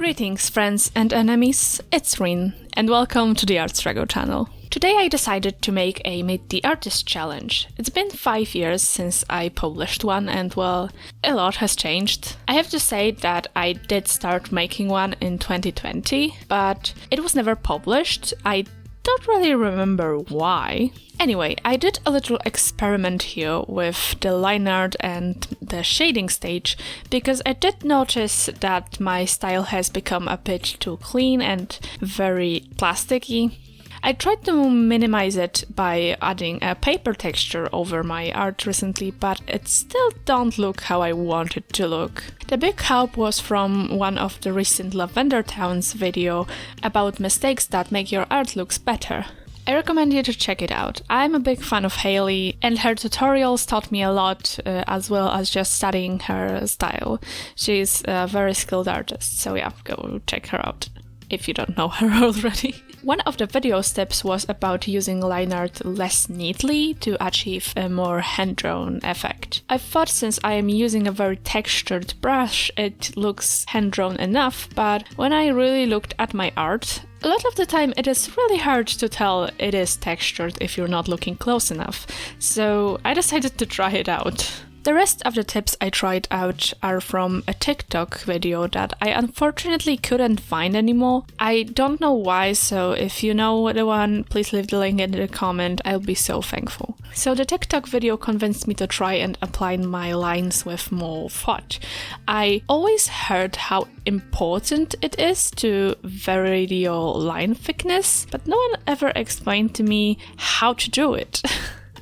Greetings friends and enemies, it's RINN, and welcome to the ArtStruggle channel. Today I decided to make a Meet the Artist challenge. It's been 5 years since I published one and well, a lot has changed. I have to say that I did start making one in 2020, but it was never published. I don't really remember why. Anyway, I did a little experiment here with the line art and the shading stage because I did notice that my style has become a bit too clean and very plasticky. I tried to minimize it by adding a paper texture over my art recently, but it still don't look how I want it to look. The big help was from one of the recent Lavender Towns video about mistakes that make your art looks better. I recommend you to check it out. I'm a big fan of Hailey and her tutorials taught me a lot as well as just studying her style. She's a very skilled artist, so yeah, go check her out if you don't know her already. One of the video tips was about using line art less neatly to achieve a more hand-drawn effect. I thought since I am using a very textured brush, it looks hand-drawn enough, but when I really looked at my art, a lot of the time it is really hard to tell it is textured if you're not looking close enough, so I decided to try it out. The rest of the tips I tried out are from a TikTok video that I unfortunately couldn't find anymore. I don't know why, so if you know the one, please leave the link in the comment, I'll be so thankful. So the TikTok video convinced me to try and apply my lines with more thought. I always heard how important it is to vary your line thickness, but no one ever explained to me how to do it.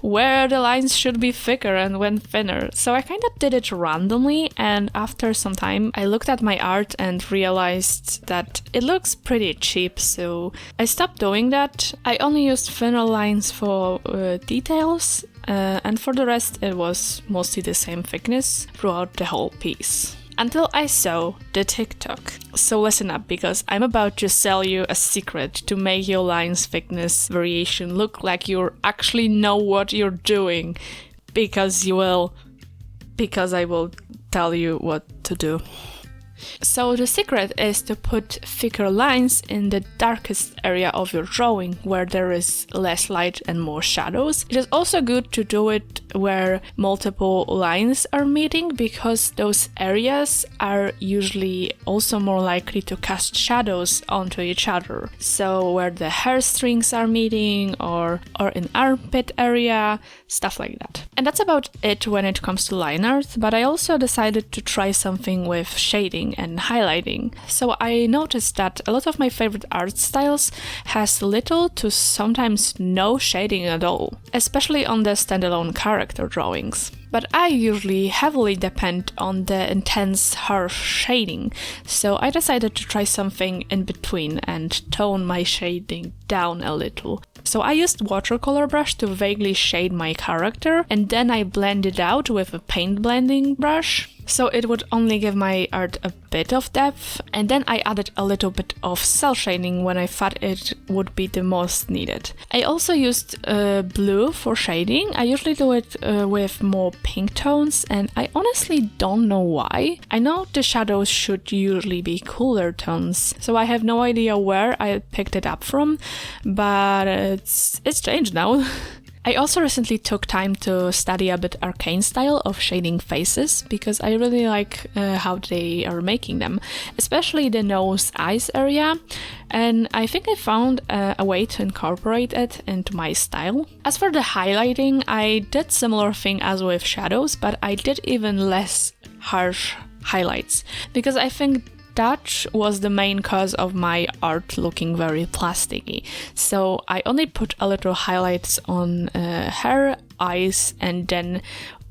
Where the lines should be thicker and when thinner. So I kind of did it randomly, and after some time I looked at my art and realized that it looks pretty cheap, so I stopped doing that. I only used thinner lines for details, and for the rest it was mostly the same thickness throughout the whole piece. Until I saw the TikTok. So listen up, because I'm about to sell you a secret to make your line's thickness variation look like you actually know what you're doing. Because you will. Because I will tell you what to do. So the secret is to put thicker lines in the darkest area of your drawing, where there is less light and more shadows. It is also good to do it where multiple lines are meeting, because those areas are usually also more likely to cast shadows onto each other. So where the hair strings are meeting, or in armpit area, stuff like that. And that's about it when it comes to line art, but I also decided to try something with shading and highlighting. So I noticed that a lot of my favorite art styles has little to sometimes no shading at all, especially on the standalone character drawings. But I usually heavily depend on the intense, harsh shading, so I decided to try something in between and tone my shading down a little. So I used watercolor brush to vaguely shade my character, and then I blended out with a paint blending brush, so it would only give my art a bit of depth, and then I added a little bit of cell shading when I thought it would be the most needed. I also used blue for shading. I usually do it with more pink tones, and I honestly don't know why. I know the shadows should usually be cooler tones, so I have no idea where I picked it up from, but it's changed now. I also recently took time to study a bit arcane style of shading faces, because I really like how they are making them, especially the nose-eyes area, and I think I found a way to incorporate it into my style. As for the highlighting, I did similar thing as with shadows, but I did even less harsh highlights, because I think that was the main cause of my art looking very plasticky. So I only put a little highlights on hair, eyes, and then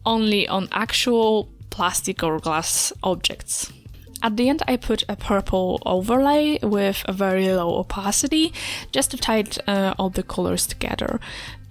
only on actual plastic or glass objects. At the end I put a purple overlay with a very low opacity, just to tie all the colors together.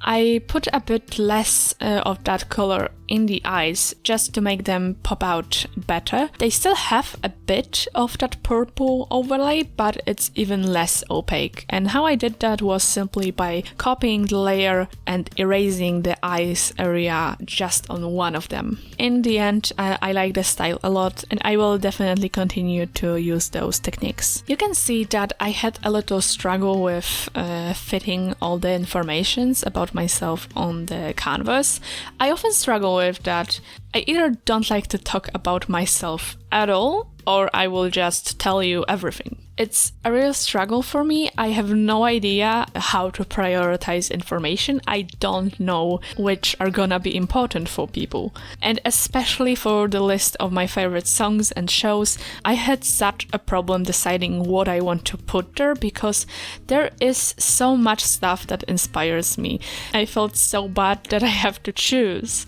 I put a bit less of that color in the eyes just to make them pop out better. They still have a bit of that purple overlay, but it's even less opaque. And how I did that was simply by copying the layer and erasing the eyes area just on one of them. In the end, I like the style a lot, and I will definitely continue to use those techniques. You can see that I had a little struggle with fitting all the informations about myself on the canvas. I often struggle with that. I either don't like to talk about myself at all, or I will just tell you everything. It's a real struggle for me. I have no idea how to prioritize information. I don't know which are gonna be important for people. And especially for the list of my favorite songs and shows, I had such a problem deciding what I want to put there because there is so much stuff that inspires me. I felt so bad that I have to choose.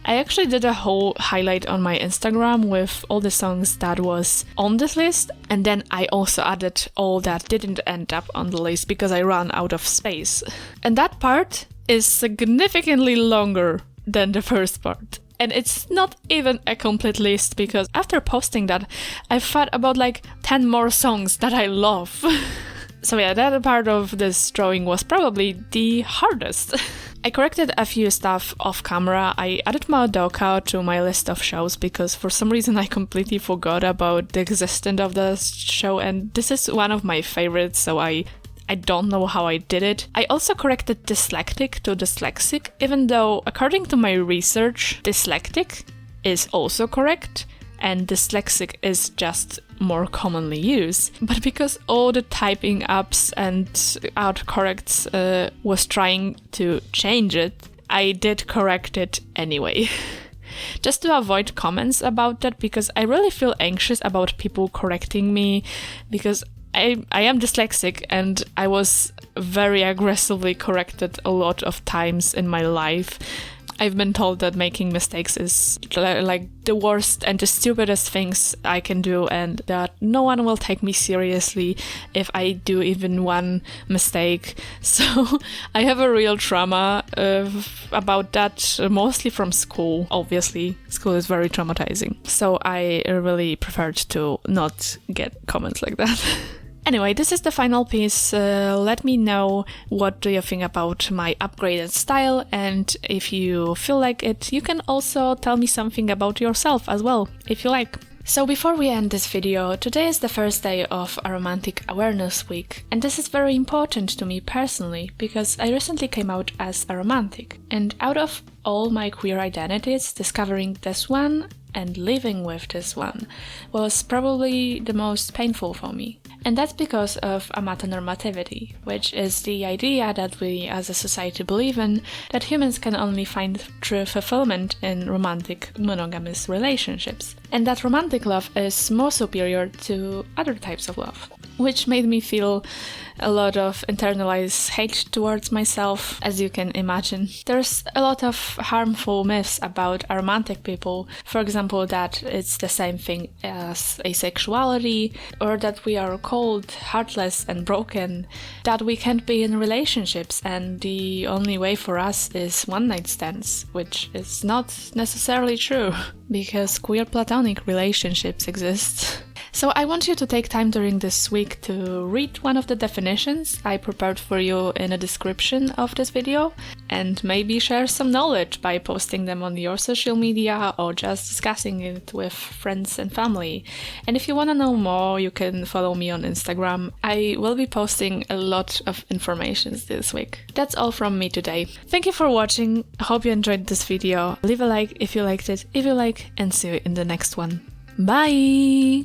I actually did a whole highlight on my Instagram with all the songs that was on this list, and then I also added all that didn't end up on the list because I ran out of space. And that part is significantly longer than the first part. And it's not even a complete list because after posting that, I thought about like 10 more songs that I love. So yeah, that part of this drawing was probably the hardest. I corrected a few stuff off camera. I added Madoka to my list of shows because for some reason I completely forgot about the existence of the show, and this is one of my favorites, so I don't know how I did it. I also corrected dyslexic to dyslexic, even though according to my research, dyslexic is also correct and dyslexic is just more commonly used. But because all the typing apps and autocorrects was trying to change it, I did correct it anyway. Just to avoid comments about that, because I really feel anxious about people correcting me, because I am dyslexic and I was very aggressively corrected a lot of times in my life. I've been told that making mistakes is like the worst and the stupidest things I can do, and that no one will take me seriously if I do even one mistake. So I have a real trauma about that, mostly from school. Obviously, school is very traumatizing. So I really preferred to not get comments like that. Anyway, this is the final piece. Let me know what do you think about my upgraded style, and if you feel like it, you can also tell me something about yourself as well, if you like. So before we end this video, today is the first day of AROMANTIC Awareness Week, and this is very important to me personally, because I recently came out as aromantic, and out of all my queer identities, discovering this one and living with this one was probably the most painful for me. And that's because of amatonormativity, which is the idea that we as a society believe in, that humans can only find true fulfillment in romantic monogamous relationships, and that romantic love is more superior to other types of love, which made me feel a lot of internalized hate towards myself, as you can imagine. There's a lot of harmful myths about aromantic people, for example that it's the same thing as asexuality, or that we are cold, heartless and broken, that we can't be in relationships and the only way for us is one-night stands, which is not necessarily true, because queer platonic relationships exist. So I want you to take time during this week to read one of the definitions I prepared for you in a description of this video, and maybe share some knowledge by posting them on your social media or just discussing it with friends and family. And if you want to know more, you can follow me on Instagram. I will be posting a lot of information this week. That's all from me today. Thank you for watching. I hope you enjoyed this video. Leave a like if you liked it, if you like, and see you in the next one. Bye!